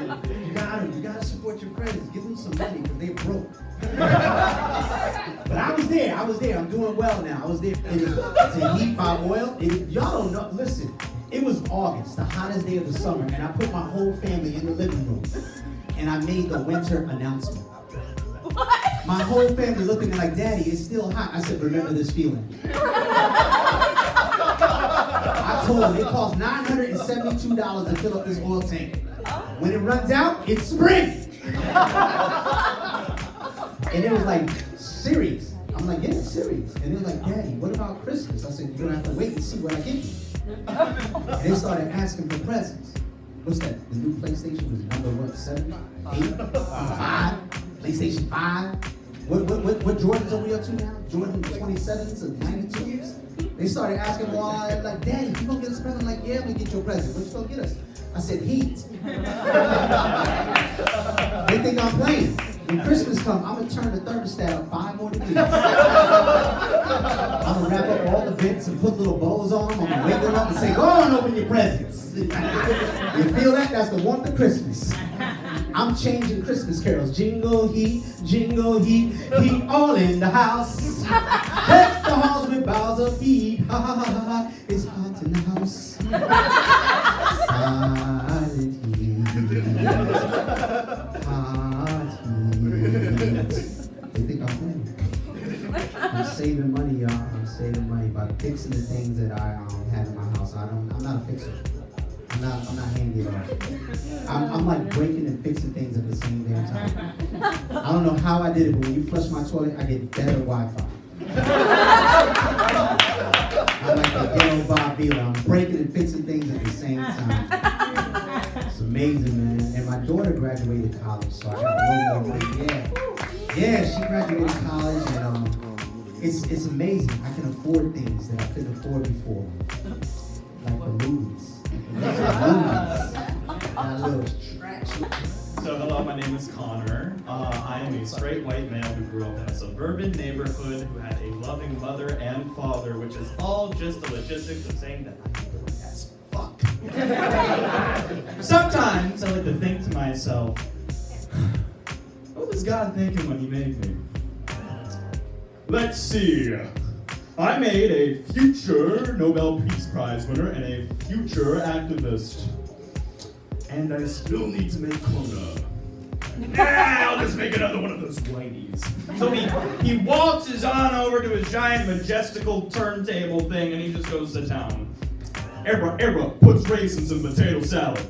You gotta support your friends. Give them some money because they broke. But I was there. I'm doing well now. I was there. To heat my oil. Y'all don't know. Listen, it was August, the hottest day of the summer, and I put my whole family in the living room, and I made the winter announcement. What? My whole family looked at me like, Daddy, it's still hot. I said, remember this feeling. I told them it costs $972 to fill up this oil tank. When it runs out, it's spring. And it was like, serious. I'm like, yeah, serious. And they were like, Daddy, what about Christmas? I said, you're gonna have to wait and see what I get you. And they started asking for presents. What's that? The new PlayStation was number what? 7, 8, 5, PlayStation 5. What Jordans are we up to now? Jordan 27s and 92s? They started asking why, like, Daddy, you gonna get us a present? I'm like, yeah, I'm gonna get you a present. What you gonna get us? I said, heat. They think I'm playing. When Christmas comes, I'm gonna turn the thermostat up 5 more degrees. I'm gonna wrap up all the vents and put little bows on them. I'm gonna wake them up and say, go on, open your presents. You feel that? That's the warmth of Christmas. I'm changing Christmas carols. Jingle heat, heat all in the house. Deck the halls with boughs of heat. Ha ha ha ha ha. It's hot in the house. Silent heat. Hot heat. They think I'm playing. I'm saving money, y'all. I'm saving money by fixing the things that I have in my house. I'm not a fixer. I'm not handy at all. I'm like breaking and fixing things at the same damn time. I don't know how I did it, but when you flush my toilet, I get better Wi-Fi. I'm like the ghetto Bob Vila. I'm breaking and fixing things at the same time. It's amazing, man. And my daughter graduated college, so I got a little more money. Yeah, she graduated college, and it's amazing. I can afford things that I couldn't afford before, like the movies. So hello, my name is Connor. I am a straight white male who grew up in a suburban neighborhood who had a loving mother and father, which is all just the logistics of saying that I'm bored as fuck. Sometimes I like to think to myself, what was God thinking when he made me? Let's see. I made a future Nobel Peace Prize winner and a future activist. And I still need to make Kona. I'll just make another one of those whiteys. So he waltzes on over to his giant majestical turntable thing and he just goes to town. Era puts raisins in potato salad.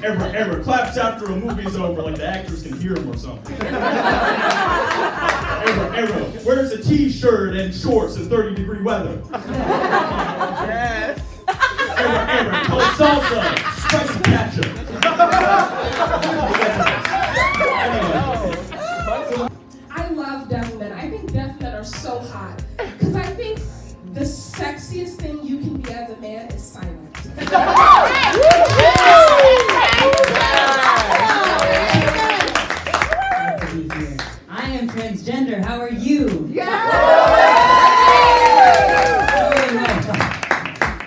Era claps after a movie's over like the actors can hear him or something. Era wears a t-shirt and shorts in 30-degree weather. Yes. Era calls salsa, spicy ketchup. I love deaf men. I think deaf men are so hot. Because I think the sexiest thing you can be as a man is silent. I am transgender. How are you?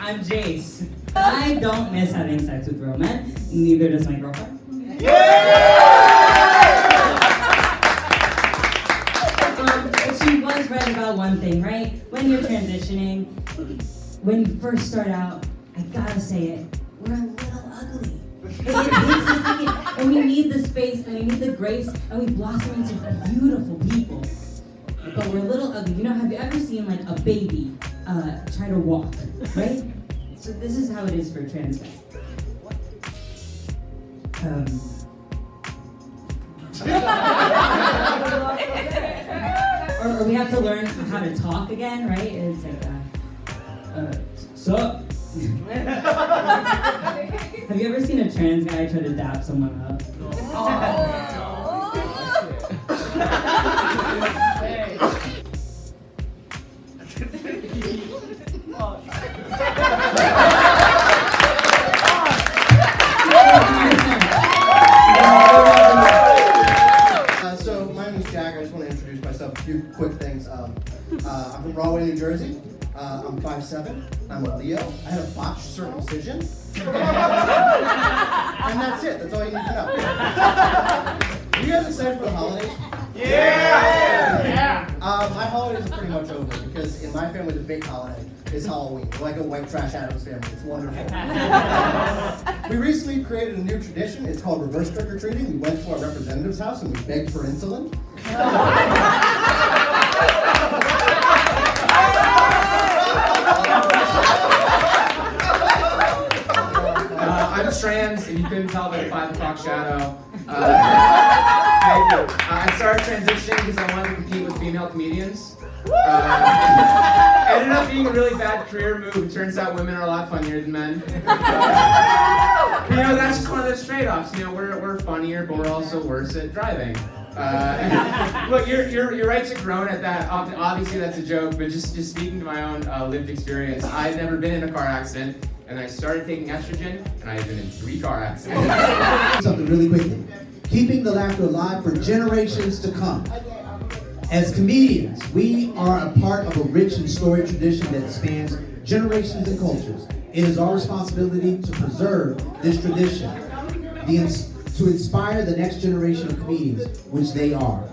I'm Jace. I don't miss having sex with real men. Neither does my girlfriend. But she was right about one thing, right? When you're transitioning, when you first start out, I gotta say it, we're a little ugly. It takes a second, and we need the space, and we need the grace, and we blossom into beautiful people. But we're a little ugly. You know, have you ever seen like a baby try to walk, right? So this is how it is for trans guys. Or we have to learn how to talk again, right? It's like, sup? Have you ever seen a trans guy try to dap someone up? So my name is Jack. I just want to introduce myself. A few quick things. I'm from Rahway, New Jersey. I'm 5'7". I'm a Leo. I had a botched circumcision. And that's it. That's all you need to know. Are you guys excited for the holidays? Yeah! My holidays are pretty much over because in my family the big holiday is Halloween. We're like a white trash Addams family. It's wonderful. We recently created a new tradition. It's called reverse trick-or-treating. We went to our representative's house and we begged for insulin. I'm trans, if you couldn't tell by the 5 o'clock shadow. I started transitioning because I wanted to compete with female comedians. Ended up being a really bad career move. It turns out women are a lot funnier than men. You know, that's just one of those trade-offs. You know, we're funnier, but we're also worse at driving. Look, your rights are grown at that. Obviously, that's a joke, but just speaking to my own lived experience, I've never been in a car accident, and I started taking estrogen, and I've been in 3 car accidents. Something really quickly. Keeping the laughter alive for generations to come. As comedians, we are a part of a rich and storied tradition that spans generations and cultures. It is our responsibility to preserve this tradition, to inspire the next generation of comedians, which they are.